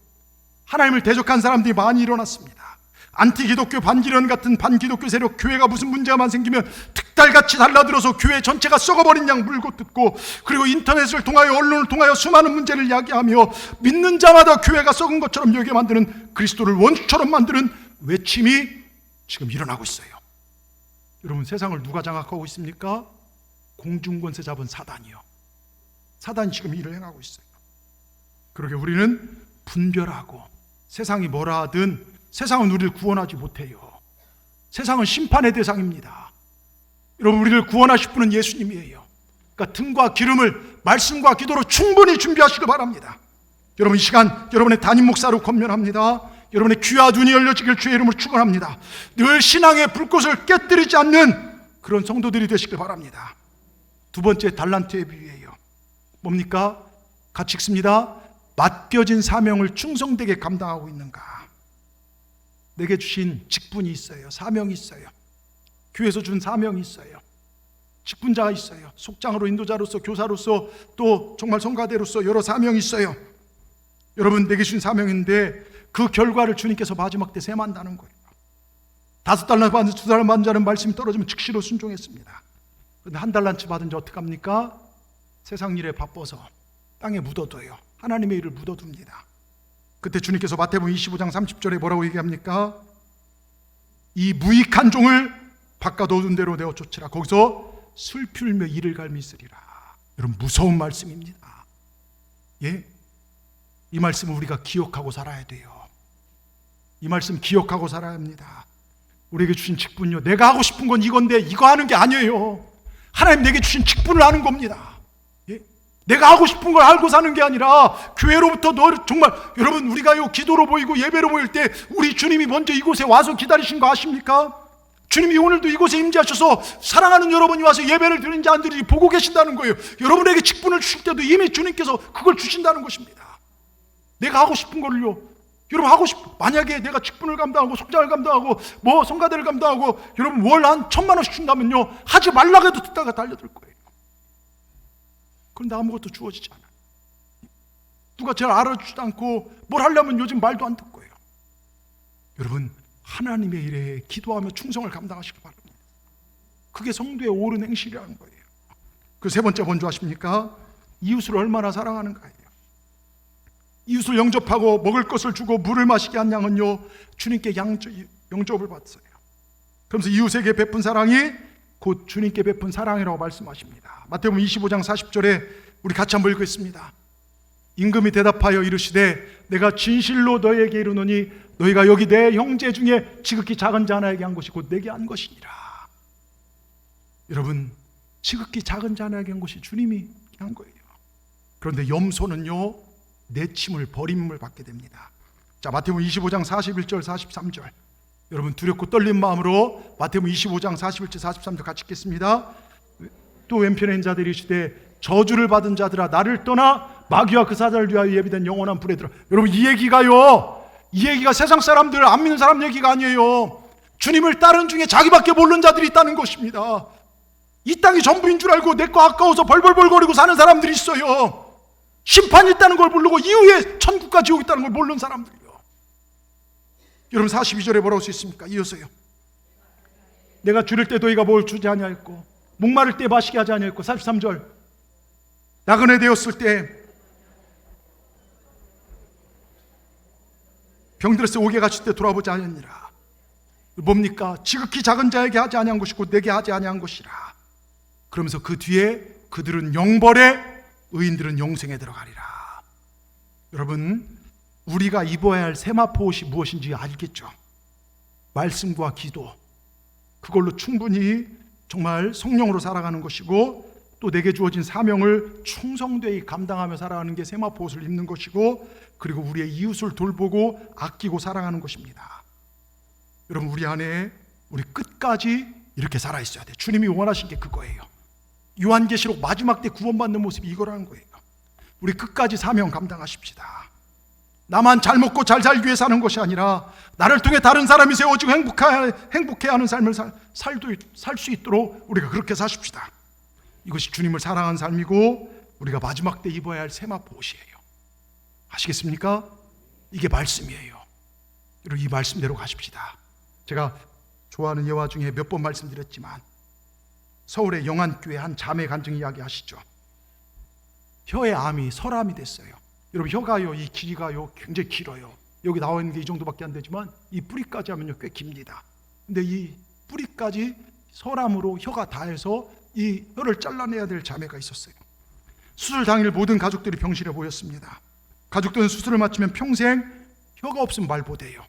Speaker 1: 하나님을 대적한 사람들이 많이 일어났습니다. 안티기독교, 반기련 같은 반기독교 세력, 교회가 무슨 문제만 생기면 득달같이 달라들어서 교회 전체가 썩어버린 양 물고 뜯고, 그리고 인터넷을 통하여 언론을 통하여 수많은 문제를 이야기하며 믿는 자마다 교회가 썩은 것처럼 여기게 만드는, 그리스도를 원수처럼 만드는 외침이 지금 일어나고 있어요. 여러분, 세상을 누가 장악하고 있습니까? 공중권세 잡은 사단이요. 사단이 지금 일을 행하고 있어요. 그러게 우리는 분별하고, 세상이 뭐라 하든 세상은 우리를 구원하지 못해요. 세상은 심판의 대상입니다. 여러분, 우리를 구원하실 분은 예수님이에요. 그러니까 등과 기름을 말씀과 기도로 충분히 준비하시길 바랍니다. 여러분, 이 시간 여러분의 담임 목사로 권면합니다. 여러분의 귀와 눈이 열려지길 주의 이름으로 축원합니다. 늘 신앙의 불꽃을 깨뜨리지 않는 그런 성도들이 되시길 바랍니다. 두 번째, 달란트의 비유예요. 뭡니까? 같이 읽습니다. 맡겨진 사명을 충성되게 감당하고 있는가? 내게 주신 직분이 있어요. 사명이 있어요. 교회에서 준 사명이 있어요. 직분자가 있어요. 속장으로, 인도자로서, 교사로서, 또 정말 성가대로서 여러 사명이 있어요. 여러분, 내게 주신 사명인데 그 결과를 주님께서 마지막 때 세만다는 거예요. 5달란트 받은 2달란트 받은 자는 말씀이 떨어지면 즉시로 순종했습니다. 그런데 1달란트 받은 자 어떡합니까? 세상 일에 바빠서 땅에 묻어둬요. 하나님의 일을 묻어둡니다. 그때 주님께서 마태복음 25장 30절에 뭐라고 얘기합니까? 이 무익한 종을 바깥 어두운 데로 내어 쫓으라. 거기서 슬피울며 이를 갈미 있으리라. 여러분, 무서운 말씀입니다. 예? 이 말씀을 우리가 기억하고 살아야 돼요. 이 말씀 기억하고 살아야 합니다. 우리에게 주신 직분요, 내가 하고 싶은 건 이건데 이거 하는 게 아니에요. 하나님 내게 주신 직분을 하는 겁니다. 예? 내가 하고 싶은 걸 알고 사는 게 아니라 교회로부터 정말 여러분, 우리가요 기도로 보이고 예배로 보일 때 우리 주님이 먼저 이곳에 와서 기다리신 거 아십니까? 주님이 오늘도 이곳에 임재하셔서 사랑하는 여러분이 와서 예배를 드리는 자들이 보고 계신다는 거예요. 여러분에게 직분을 주실 때도 이미 주님께서 그걸 주신다는 것입니다. 내가 하고 싶은 걸요, 여러분 만약에 내가 직분을 감당하고 속장을 감당하고 뭐 성가대를 감당하고 여러분 월 한 1,000,000원씩 준다면요, 하지 말라고 해도 듣다가 달려들 거예요. 그런데 아무것도 주어지지 않아요. 누가 잘 알아주지도 않고 뭘 하려면 요즘 말도 안 듣고요. 여러분, 하나님의 일에 기도하며 충성을 감당하시기 바랍니다. 그게 성도의 옳은 행실이라는 거예요. 그 세 번째 뭔지 아십니까? 이웃을 얼마나 사랑하는가예요. 이웃을 영접하고 먹을 것을 주고 물을 마시게 한 양은요, 주님께 영접을 받았어요. 그러면서 이웃에게 베푼 사랑이 곧 주님께 베푼 사랑이라고 말씀하십니다. 마태복음 25장 40절에 우리 같이 한번 읽겠습니다. 임금이 대답하여 이르시되 내가 진실로 너희에게 이르노니 너희가 여기 내 형제 중에 지극히 작은 자 하나에게 한 것이 곧 내게 한 것이니라. 여러분, 지극히 작은 자 하나에게 한 것이 주님이 한 거예요. 그런데 염소는요, 내침을 버림을 받게 됩니다. 자, 마태복음 25장 41절 43절, 여러분 두렵고 떨린 마음으로 마태복음 25장 41절 43절 같이 읽겠습니다. 또 왼편에 있는 자들이 이르시되 저주를 받은 자들아 나를 떠나 마귀와 그 사자를 위하여 예비된 영원한 불에 들어. 여러분, 이 얘기가 세상 사람들 안 믿는 사람 얘기가 아니에요. 주님을 따른 중에 자기밖에 모르는 자들이 있다는 것입니다. 이 땅이 전부인 줄 알고 내 거 아까워서 벌벌벌거리고 사는 사람들이 있어요. 심판이 있다는 걸 모르고 이후에 천국과 지옥이 있다는 걸 모르는 사람들이요. 여러분, 42절에 뭐라고 써 있습니까? 이어서요. 내가 줄일 때 너희가 뭘 주지 아니하였고 목마를 때 마시게 하지 아니하였고, 43절 나그네 되었을 때 병들었을 때 옥에 갇힐 때 돌아보지 아니하니라. 뭡니까? 지극히 작은 자에게 하지 아니한 것이고 내게 하지 아니한 것이라. 그러면서 그 뒤에 그들은 영벌에 의인들은 영생에 들어가리라. 여러분, 우리가 입어야 할 세마포 옷이 무엇인지 알겠죠? 말씀과 기도, 그걸로 충분히 정말 성령으로 살아가는 것이고, 또 내게 주어진 사명을 충성되이 감당하며 살아가는 게 세마포 옷을 입는 것이고, 그리고 우리의 이웃을 돌보고 아끼고 사랑하는 것입니다. 여러분, 우리 안에 우리 끝까지 이렇게 살아있어야 돼요. 주님이 원하신 게 그거예요. 요한계시록 마지막 때 구원받는 모습이 이거라는 거예요. 우리 끝까지 사명 감당하십시다. 나만 잘 먹고 잘 살기 위해 사는 것이 아니라 나를 통해 다른 사람이 세워지고 행복해하는 삶을 살 수 있도록 우리가 그렇게 사십시다. 이것이 주님을 사랑하는 삶이고 우리가 마지막 때 입어야 할 세마포 옷이에요. 아시겠습니까? 이게 말씀이에요. 여러분, 이 말씀대로 가십시다. 제가 좋아하는 예화 중에 몇 번 말씀드렸지만 서울의 영안교회 한 자매 간증 이야기 하시죠. 혀의 암이 설암이 됐어요. 여러분, 혀가요, 이 길이가요 굉장히 길어요. 여기 나와 있는 게 이 정도밖에 안 되지만 이 뿌리까지 하면요 꽤 깁니다. 근데 이 뿌리까지 설암으로 혀가 닿아서 이 혀를 잘라내야 될 자매가 있었어요. 수술 당일 모든 가족들이 병실에 모였습니다. 가족들은 수술을 마치면 평생 혀가 없으면 말 못해요.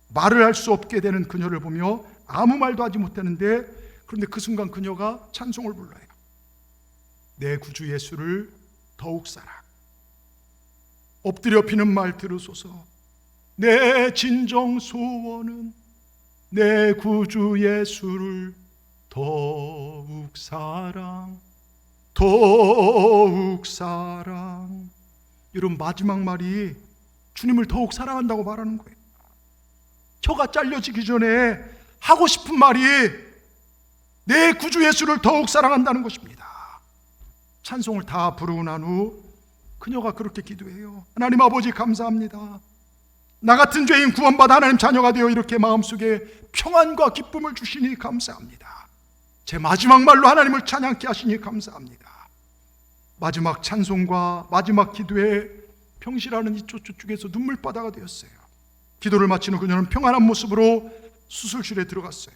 Speaker 1: 말을 할 수 없게 되는 그녀를 보며 아무 말도 하지 못하는데, 그런데 그 순간 그녀가 찬송을 불러요. 내 구주 예수를 더욱 사랑, 엎드려 비는 말 들으소서. 내 진정 소원은 내 구주 예수를 더욱 사랑, 더욱 사랑. 여러분, 마지막 말이 주님을 더욱 사랑한다고 말하는 거예요. 혀가 잘려지기 전에 하고 싶은 말이 내 구주 예수를 더욱 사랑한다는 것입니다. 찬송을 다 부르고 난 후 그녀가 그렇게 기도해요. 하나님 아버지, 감사합니다. 나 같은 죄인 구원받아 하나님 자녀가 되어 이렇게 마음속에 평안과 기쁨을 주시니 감사합니다. 제 마지막 말로 하나님을 찬양케 하시니 감사합니다. 마지막 찬송과 마지막 기도에 평시라는 이쪽 저쪽에서 눈물바다가 되었어요. 기도를 마친 후 그녀는 평안한 모습으로 수술실에 들어갔어요.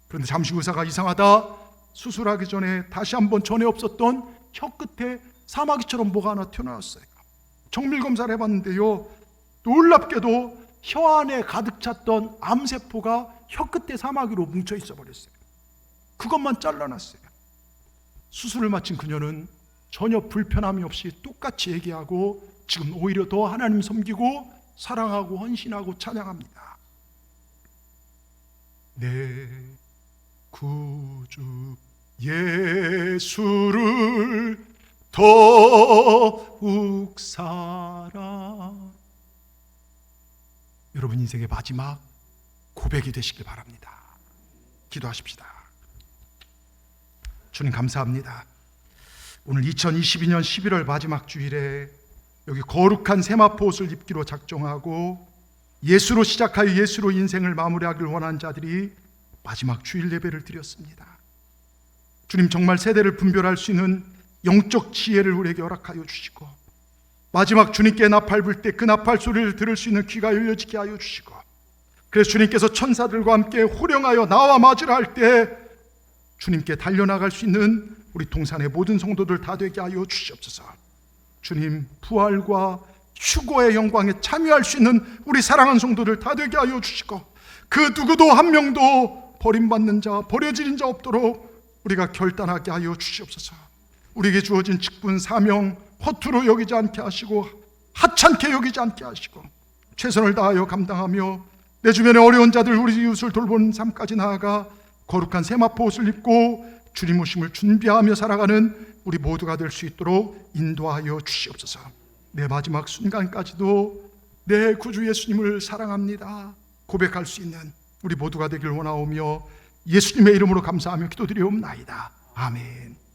Speaker 1: 그런데 잠시 의사가 이상하다, 수술하기 전에 다시 한번 전에 없었던 혀 끝에 사마귀처럼 뭐가 하나 튀어나왔어요. 정밀 검사를 해봤는데요, 놀랍게도 혀 안에 가득 찼던 암세포가 혀 끝에 사마귀로 뭉쳐 있어 버렸어요. 그것만 잘라놨어요. 수술을 마친 그녀는 전혀 불편함이 없이 똑같이 얘기하고 지금 오히려 더 하나님 섬기고 사랑하고 헌신하고 찬양합니다. 내 구주 예수를 더욱 사랑. 여러분 인생의 마지막 고백이 되시길 바랍니다. 기도하십시다. 주님 감사합니다. 오늘 2022년 11월 마지막 주일에 여기 거룩한 세마포 옷을 입기로 작정하고 예수로 시작하여 예수로 인생을 마무리하길 원하는 자들이 마지막 주일 예배를 드렸습니다. 주님, 정말 세대를 분별할 수 있는 영적 지혜를 우리에게 허락하여 주시고, 마지막 주님께 나팔 불 때 그 나팔 소리를 들을 수 있는 귀가 열려지게 하여 주시고, 그래서 주님께서 천사들과 함께 호령하여 나와 맞으라 할 때 주님께 달려나갈 수 있는 우리 동산의 모든 성도들 다 되게 하여 주시옵소서. 주님, 부활과 휴거의 영광에 참여할 수 있는 우리 사랑하는 성도들 다 되게 하여 주시고, 그 누구도 한 명도 버림받는 자, 버려지는 자 없도록 우리가 결단하게 하여 주시옵소서. 우리에게 주어진 직분, 사명 허투루 여기지 않게 하시고 하찮게 여기지 않게 하시고 최선을 다하여 감당하며 내 주변의 어려운 자들, 우리 이웃을 돌보는 삶까지 나아가 거룩한 세마포 옷을 입고 주님 오심을 준비하며 살아가는 우리 모두가 될 수 있도록 인도하여 주시옵소서. 내 마지막 순간까지도 내 구주 예수님을 사랑합니다 고백할 수 있는 우리 모두가 되길 원하오며 예수님의 이름으로 감사하며 기도드리옵나이다. 아멘.